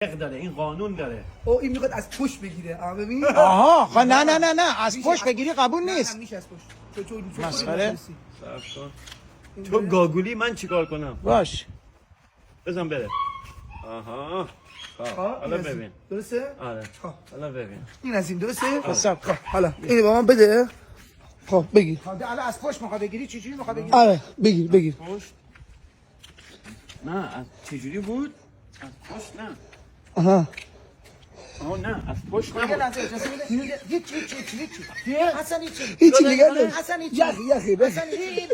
داره، این قانون داره. او این میخواد از پشت بگیره. ببین. آها نه از پشت بگیری قبول نیست. میشه از پشت. چون مسخره. تو گاگولی من چیکار کنم؟ باش. بزن بره. آها. حالا ببین. درسته؟ آره. حالا ببین. این از این درسته؟ حساب کن. حالا اینو به من بده. خب بگیر. الان از پشت میخواد بگیری چجوری میخواد بگیری؟ آره بگیر. پشت. نه از چجوری بود؟ از پشت نه. آها. نه از پشت یه نه. لحظه اجازه بده. هیچ. حسن هیچ. هیچی نگه دار. حسن هیچ. یخی بس. حسن هیچ.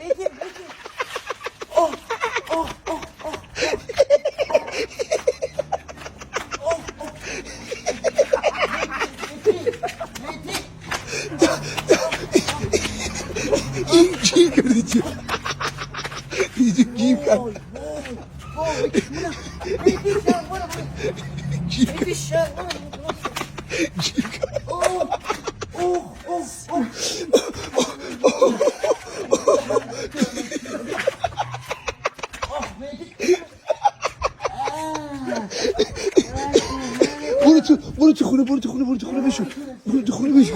این گیر کرده چه؟ اینجا گیر کرد. برو تو خونه بشو. برو تو خونه.